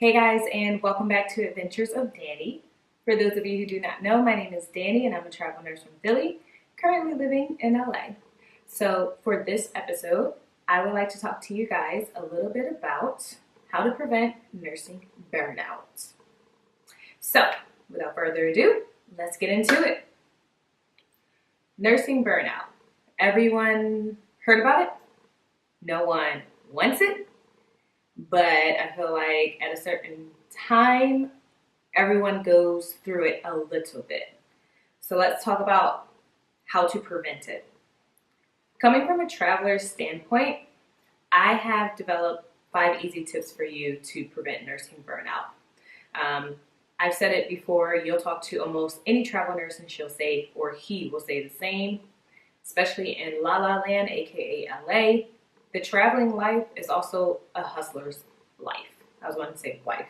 Hey guys, and welcome back to Adventures of Danny. For those of you who do not know, my name is Danny and I'm a travel nurse from Philly, currently living in LA. So for this episode, I would like to talk to you guys a little bit about how to prevent nursing burnout. So without further ado, let's get into it. Nursing burnout. Everyone heard about it? No one wants it? But I feel like at a certain time, everyone goes through it a little bit. So let's talk about how to prevent it. Coming from a traveler's standpoint, I have developed 5 easy tips for you to prevent nursing burnout. I've said it before, you'll talk to almost any travel nurse and she'll say, or he will say the same, especially in La La Land, aka LA. The traveling life is also a hustler's life. I was going to say wife,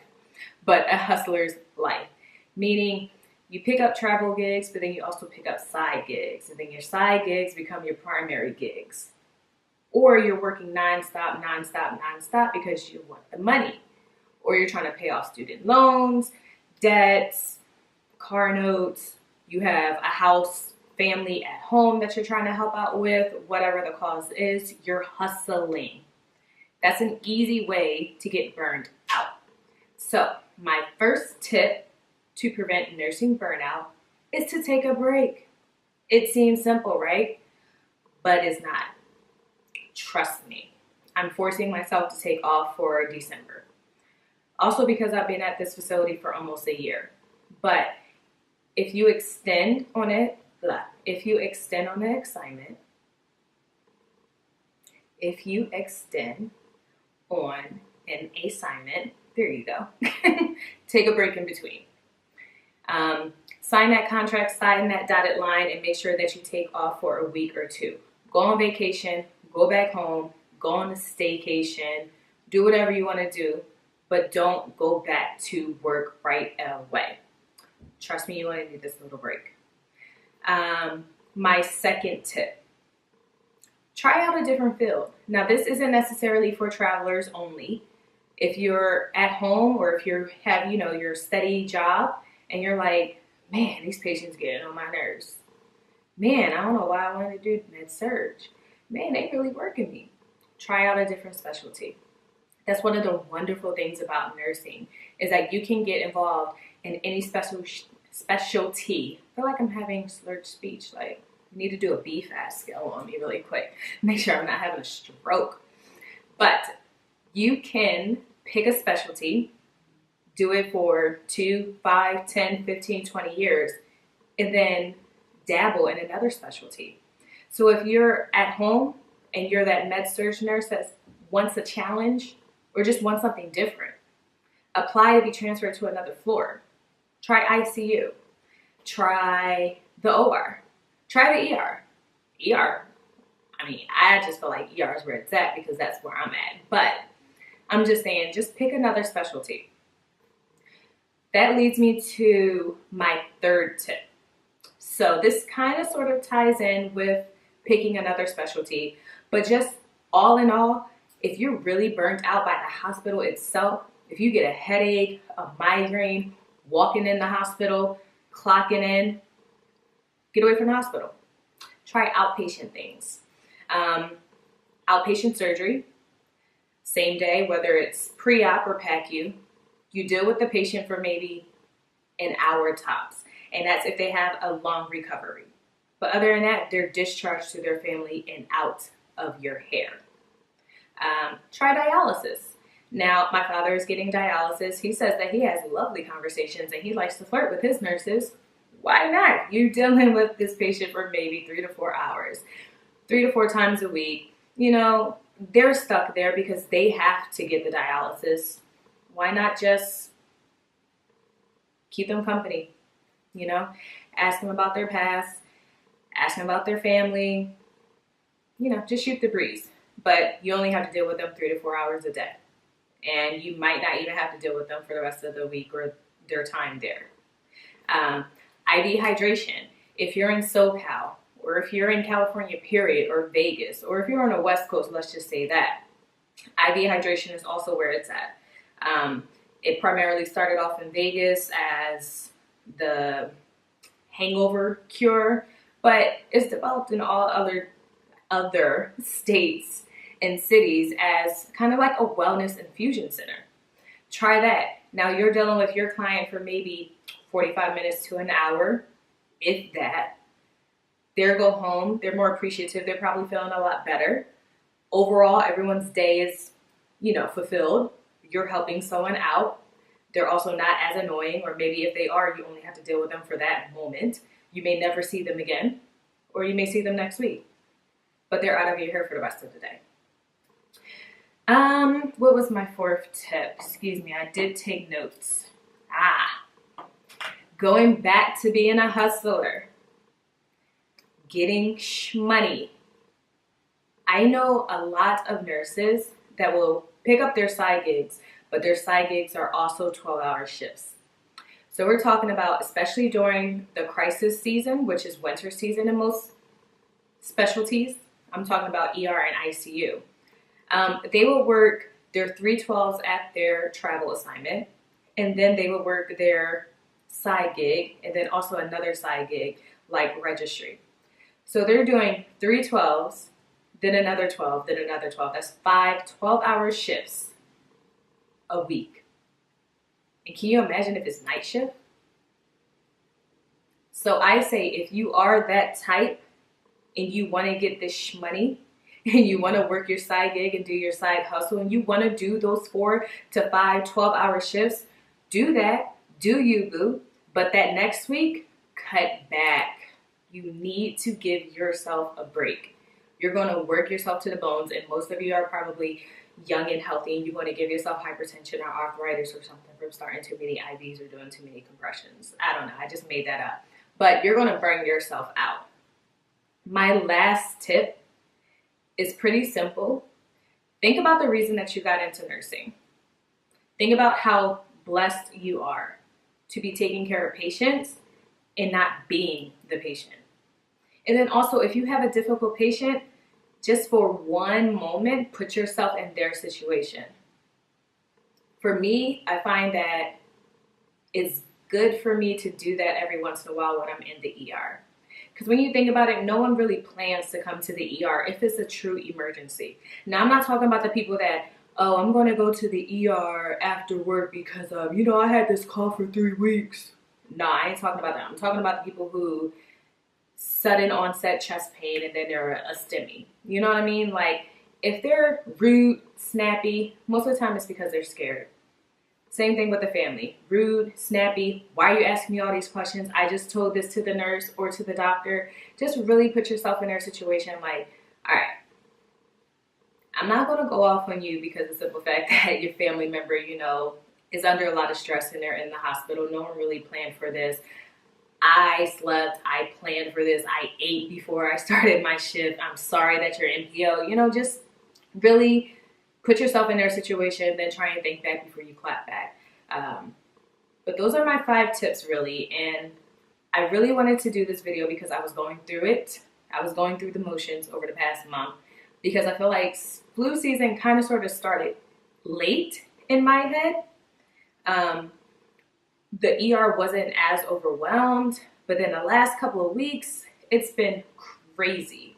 but a hustler's life. Meaning you pick up travel gigs, but then you also pick up side gigs. And then your side gigs become your primary gigs. Or you're working nonstop because you want the money. Or you're trying to pay off student loans, debts, car notes. You have a house, family at home that you're trying to help out with, whatever the cause is, you're hustling. That's an easy way to get burned out. So my first tip to prevent nursing burnout is to take a break. It seems simple, right? But it's not. Trust me. I'm forcing myself to take off for December. Also because I've been at this facility for almost a year. But if you extend on the assignment, if you extend on an assignment, there you go. Take a break in between. Sign that contract, sign that dotted line, and make sure that you take off for a week or 2. Go on vacation, go back home, go on a staycation, do whatever you want to do, but don't go back to work right away. Trust me, you want to need this little break. My second tip, try out a different field. Now, this isn't necessarily for travelers only. If you're at home or if you have, your steady job and you're like, man, these patients getting on my nerves. Man, I don't know why I want to do med surg. Man, they really working me. Try out a different specialty. That's one of the wonderful things about nursing is that you can get involved in any specialty. I feel like I'm having slurred speech. Like, I need to do a BFAST scale on me really quick. Make sure I'm not having a stroke. But you can pick a specialty, do it for 2, 5, 10, 15, 20 years, and then dabble in another specialty. So if you're at home and you're that med-surg nurse that wants a challenge or just wants something different, apply to be transferred to another floor. Try ICU. Try the OR. Try the ER. I just feel like ER is where it's at because that's where I'm at. But I'm just saying, just pick another specialty. That leads me to my third tip. So this kind of sort of ties in with picking another specialty. But just all in all, if you're really burnt out by the hospital itself, if you get a headache, a migraine, walking in the hospital, clocking in, get away from the hospital. Try outpatient things. Outpatient surgery, same day, whether it's pre-op or PACU, you deal with the patient for maybe an hour tops. And that's if they have a long recovery. But other than that, they're discharged to their family and out of your hair. Try dialysis. Now, my father is getting dialysis. He says that he has lovely conversations and he likes to flirt with his nurses. Why not? You're dealing with this patient for maybe 3 to 4 hours, 3 to 4 times a week. They're stuck there because they have to get the dialysis. Why not just keep them company? Ask them about their past, ask them about their family, just shoot the breeze. But you only have to deal with them 3 to 4 hours a day. And you might not even have to deal with them for the rest of the week or their time there. IV hydration. If you're in SoCal, or if you're in California, period, or Vegas, or if you're on the West Coast, let's just say that, IV hydration is also where it's at. It primarily started off in Vegas as the hangover cure, but it's developed in all other states and cities as kind of like a wellness infusion center. Try that. Now you're dealing with your client for maybe 45 minutes to an hour, if that. They'll go home, they're more appreciative, they're probably feeling a lot better. Overall, everyone's day is, fulfilled. You're helping someone out. They're also not as annoying, or maybe if they are, you only have to deal with them for that moment. You may never see them again, or you may see them next week, but they're out of your hair for the rest of the day. What was my fourth tip? Excuse me, I did take notes. Going back to being a hustler. Getting shmoney. I know a lot of nurses that will pick up their side gigs, but their side gigs are also 12-hour shifts. So we're talking about, especially during the crisis season, which is winter season in most specialties, I'm talking about ER and ICU. They will work their 312s at their travel assignment, and then they will work their side gig, and then also another side gig like registry. So they're doing 312s, then another 12, then another 12. That's 5 12-hour shifts a week. And can you imagine if it's night shift? So I say if you are that type and you want to get this shmoney and you want to work your side gig and do your side hustle and you want to do those 4 to 5 12-hour shifts, do that. Do you, boo. But that next week, cut back. You need to give yourself a break. You're going to work yourself to the bones, and most of you are probably young and healthy, and you're going to give yourself hypertension or arthritis or something from starting too many IVs or doing too many compressions. I don't know. I just made that up. But you're going to burn yourself out. My last tip is pretty simple. Think about the reason that you got into nursing. Think about how blessed you are to be taking care of patients and not being the patient. And then also, if you have a difficult patient, just for one moment, put yourself in their situation. For me, I find that it's good for me to do that every once in a while when I'm in the ER. Because when you think about it, no one really plans to come to the ER if it's a true emergency. Now, I'm not talking about the people that, oh, I'm going to go to the ER after work because, I had this cough for 3 weeks. No, I ain't talking about that. I'm talking about the people who sudden onset chest pain and then they're a STEMI. You know what I mean? Like, if they're rude, snappy, most of the time it's because they're scared. Same thing with the family. Rude, snappy. Why are you asking me all these questions? I just told this to the nurse or to the doctor. Just really put yourself in their situation. Like, all right, I'm not going to go off on you because of the simple fact that your family member, is under a lot of stress and they're in the hospital. No one really planned for this. I slept. I planned for this. I ate before I started my shift. I'm sorry that you're NPO. Just really put yourself in their situation, then try and think back before you clap back. But those are my 5 tips, really. And I really wanted to do this video because I was going through it. I was going through the motions over the past month because I feel like flu season kind of sort of started late in my head. The ER wasn't as overwhelmed, but then the last couple of weeks, it's been crazy.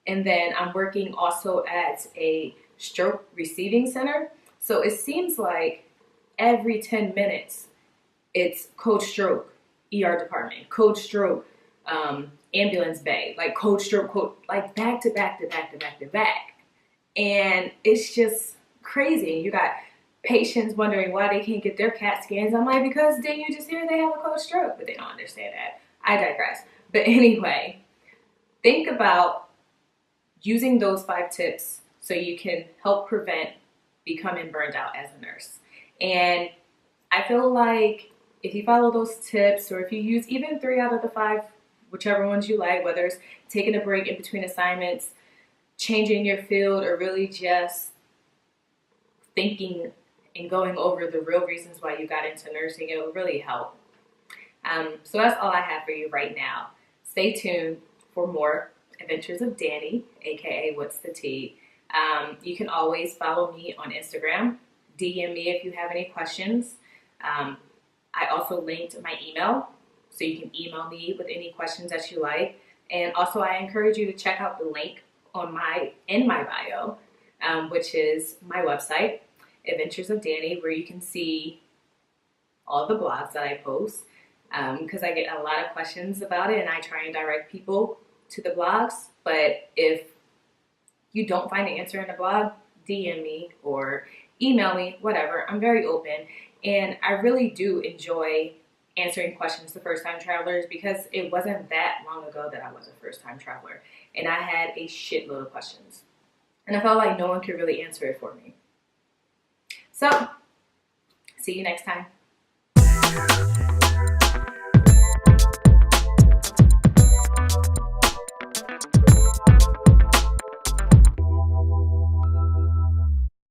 And then I'm working also at a stroke receiving center. So it seems like every 10 minutes, it's code stroke, ER department, code stroke, ambulance bay, like code stroke, like back to back to back to back to back. And it's just crazy. You got patients wondering why they can't get their CAT scans. I'm like, because didn't you just hear they have a code stroke? But they don't understand that. I digress. But anyway, think about using those 5 tips so you can help prevent becoming burned out as a nurse. And I feel like if you follow those tips, or if you use even 3 out of the 5, whichever ones you like, whether it's taking a break in between assignments, changing your field, or really just thinking and going over the real reasons why you got into nursing, it will really help. So that's all I have for you right now. Stay tuned for more Adventures of Danny, aka What's the Tea. You can always follow me on Instagram. DM me if you have any questions. I also linked my email, so you can email me with any questions that you like. And also, I encourage you to check out the link in my bio, which is my website, Adventures of Danny, where you can see all the blogs that I post, because I get a lot of questions about it, and I try and direct people to the blogs. But if you don't find an answer in the blog, DM me or email me, whatever. I'm very open, and I really do enjoy answering questions to first-time travelers, because it wasn't that long ago that I was a first-time traveler, and I had a shitload of questions, and I felt like no one could really answer it for me. So, see you next time.